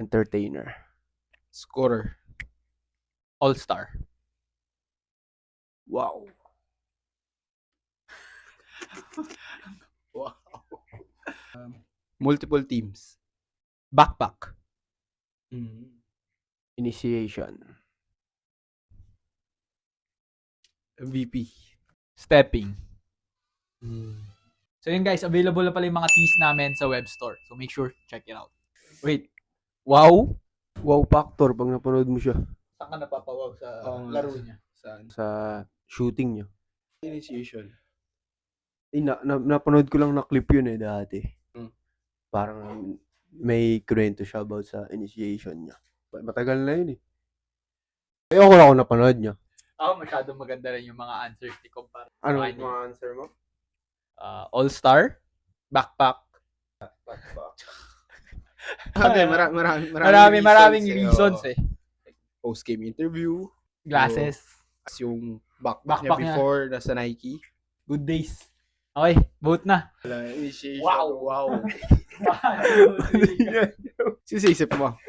Entertainer. Scorer. All-star. Wow. Wow. Multiple teams. Backpack. Initiation. MVP. Stepping. So yun guys, available na pala yung mga teas namin sa web store. So make sure, check it out. Wait. Wow. Wow factor pag napanood mo siya. Saan ka napapawaw sa laro niya? Saan? Sa shooting niya. Initiation. Napanood ko lang na clip yun dati. Parang may kwento siya about sa initiation niya. Matagal na yun Ayoko na ako napanood niya. Ako masyadong maganda rin yung mga answers ni Kumpara. Ano Okay. mga answer mo? All-star, backpack. Okay, Maraming reasons eh. Post-game interview. Glasses, As yung backpack niya Backpack niya. before nasa Nike. good days. Okay, vote na. Initiation. Wow. Wow. Sisisip mo.